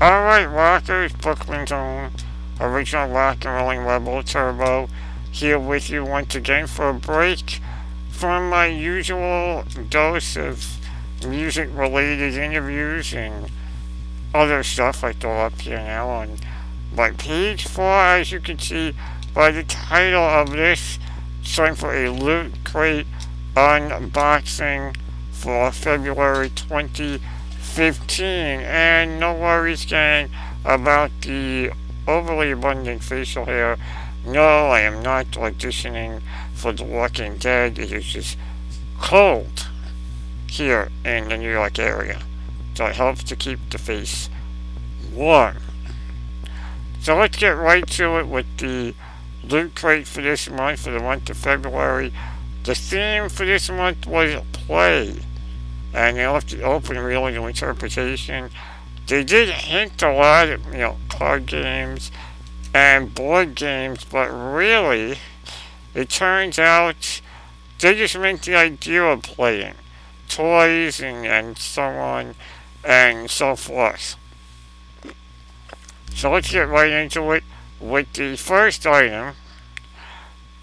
Alright, Rockers, Brooklyn's own original rock and rolling rebel Turbo, here with you once again for a break from my usual dose of music related interviews and other stuff I throw up here now on my page. As you can see by the title of this, it's time for a Loot Crate unboxing for February 2015. And no worries, gang, about the overly abundant facial hair. No, I am not auditioning for The Walking Dead. It is just cold here in the New York area, so it helps to keep the face warm. So let's get right to it with the Loot Crate for this month, for the month of February. The theme for this month was play, and they left it open really to interpretation. They did hint a lot at, card games and board games, but really, it turns out they just meant the idea of playing. Toys and so on and so forth. So let's get right into it with the first item.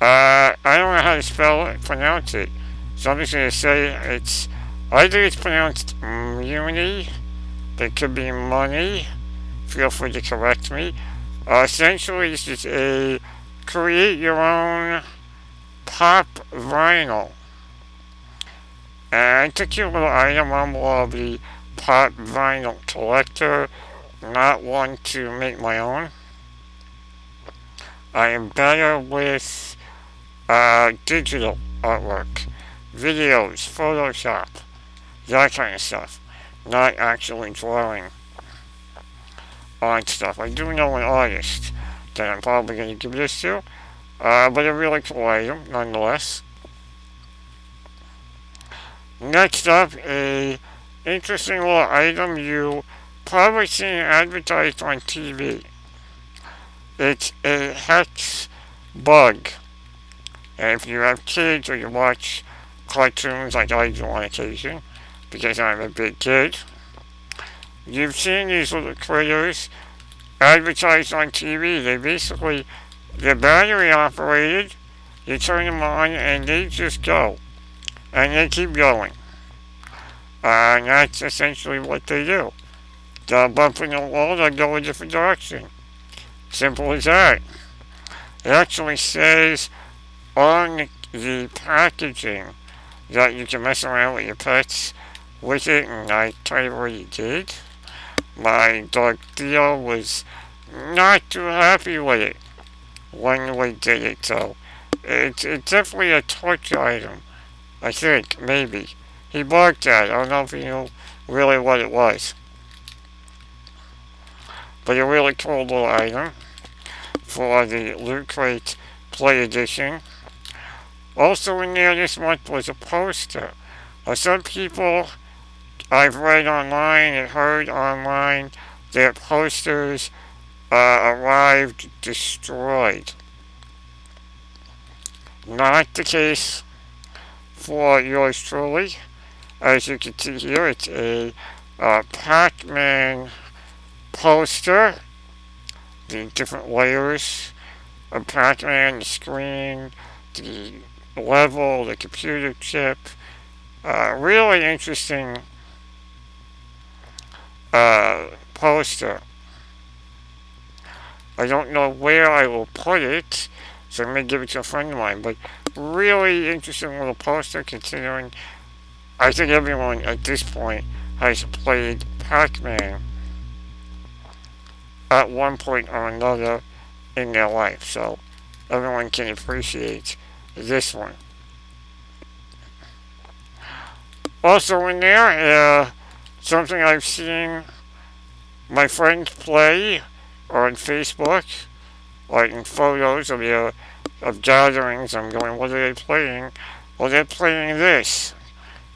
I don't know how to pronounce it. So I'm just going to say I think it's pronounced Muni. It could be money. Feel free to correct me. Essentially, this is a create your own pop vinyl. And it's a cute little item. I'm more of the pop vinyl collector, not one to make my own. I am better with digital artwork, videos, Photoshop, that kind of stuff, not actually drawing on stuff. I do know an artist that I'm probably going to give this to, but a really cool item nonetheless. Next up, a interesting little item you probably seen advertised on TV. It's a hex bug. And if you have kids or you watch cartoons like I do on occasion, because I'm a big kid, you've seen these little critters advertised on TV. They're battery operated, you turn them on and they just go. And they keep going. And that's essentially what they do. They'll bump in the wall, they'll go a different direction. Simple as that. It actually says on the packaging that you can mess around with your pets with it, and I tell you what you did. My dog Theo was not too happy with it when we did it, so it's definitely a torture item. I think, maybe. He barked at it. I don't know if he knew really what it was. But a really cool little item for the Loot Crate Play Edition. Also in there this month was a poster. Some people I've read online and heard online that posters arrived destroyed. Not the case for yours truly. As you can see here, it's a Pac-Man poster. The different layers of Pac-Man, the screen, the level, the computer chip. Really interesting poster. I don't know where I will put it, so I may give it to a friend of mine, but really interesting little poster considering I think everyone at this point has played Pac-Man at one point or another in their life, so everyone can appreciate this one. Also in there, something I've seen my friends play on Facebook, like in photos of gatherings. I'm going, what are they playing? Well, they're playing this.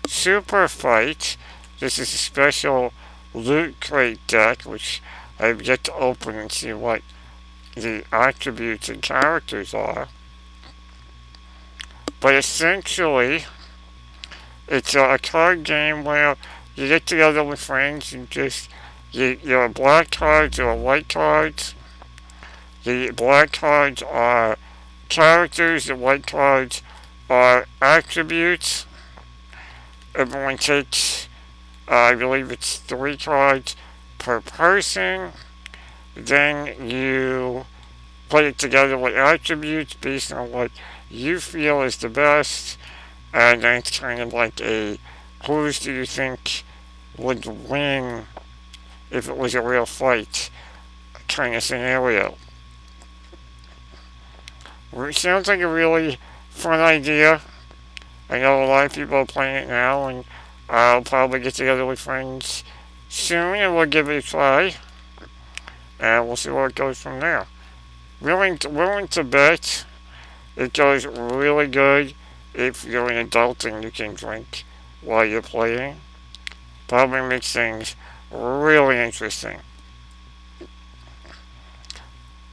Super Fight. This is a special Loot Crate deck, which I've yet to open and see what the attributes and characters are. But essentially, it's a card game where you get together with friends and just Your black cards or white cards. The black cards are characters, the white cards are attributes. Everyone takes, I believe it's 3 cards per person. Then you put it together with attributes based on what you feel is the best. And then it's kind of like a who's do you think would win if it was a real fight kind of scenario. It sounds like a really fun idea. I know a lot of people are playing it now, and I'll probably get together with friends soon and we'll give it a try. And we'll see where it goes from there. Willing to bet it goes really good if you're an adult and you can drink while you're playing. Probably makes things really interesting.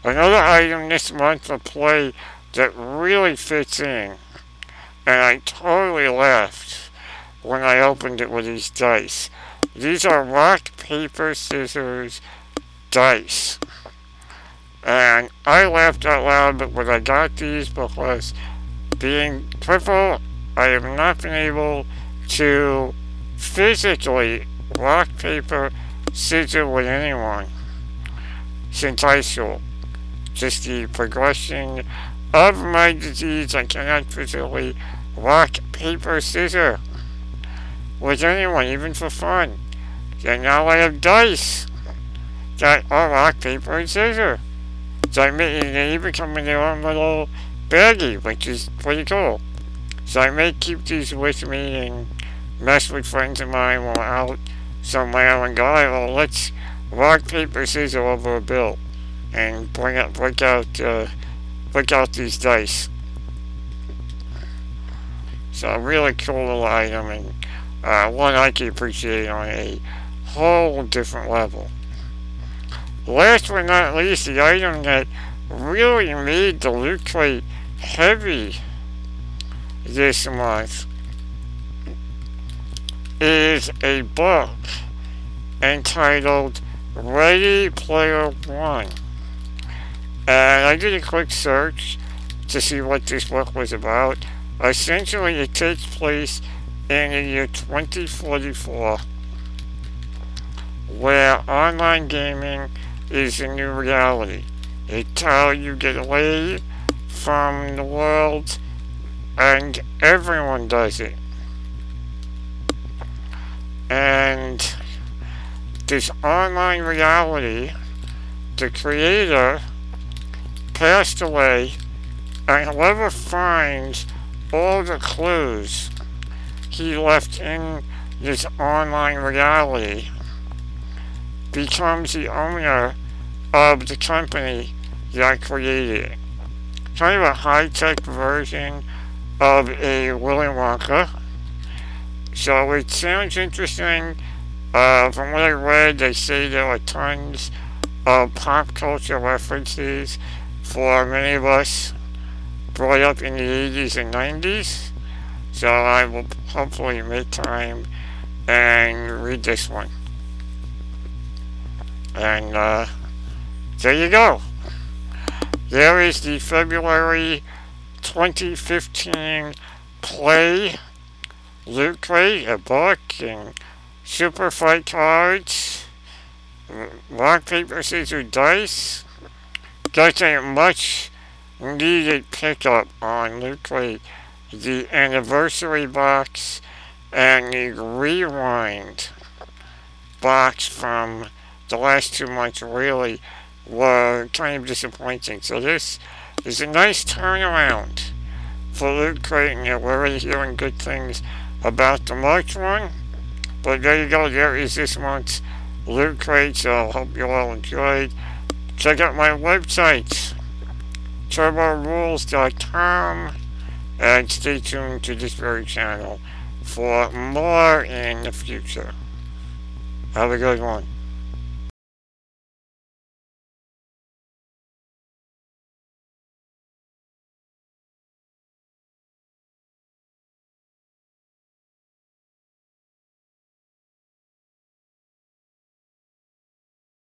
Another item this month for play that really fits in, and I totally laughed when I opened it with these dice. These are rock, paper, scissors dice. And I laughed out loud, but when I got these, because being crippled, I have not been able to physically rock, paper, scissors with anyone since high school. Just the progression of my disease, I cannot physically rock, paper, scissors with anyone, even for fun. And now I have dice that are rock, paper, and scissors. So they even come in their own little baggie, which is pretty cool. So I may keep these with me and mess with friends of mine when we're out somewhere and go, well, let's rock, paper, scissors over a bill and break out these dice. So a really cool little item, and one I can appreciate on a whole different level. Last but not least, the item that really made the Loot Crate heavy this month is a book entitled Ready Player One. And I did a quick search to see what this book was about. Essentially, it takes place in the year 2044, where online gaming is a new reality. It's how you get away from the world, and everyone does it. And this online reality, the creator passed away, and whoever finds all the clues he left in this online reality becomes the owner of the company that created it. Kind of a high-tech version of a Willy Wonka. So it sounds interesting. From what I read, they say there are tons of pop culture references for many of us brought up in the 80s and 90s. So I will hopefully make time and read this one. And there you go. There is the February 2015 Play Loot Crate, a book, and Super Fight cards, rock, paper, scissors, dice. Got a much needed pickup on Loot Crate. The anniversary box and the rewind box from the last 2 months really were kind of disappointing. So this is a nice turnaround for Loot Crate, and we're already hearing good things about the March one. But there you go, there is this month's Loot Crate, so I hope you all enjoyed. Check out my website, turborules.com, and stay tuned to this very channel for more in the future. Have a good one.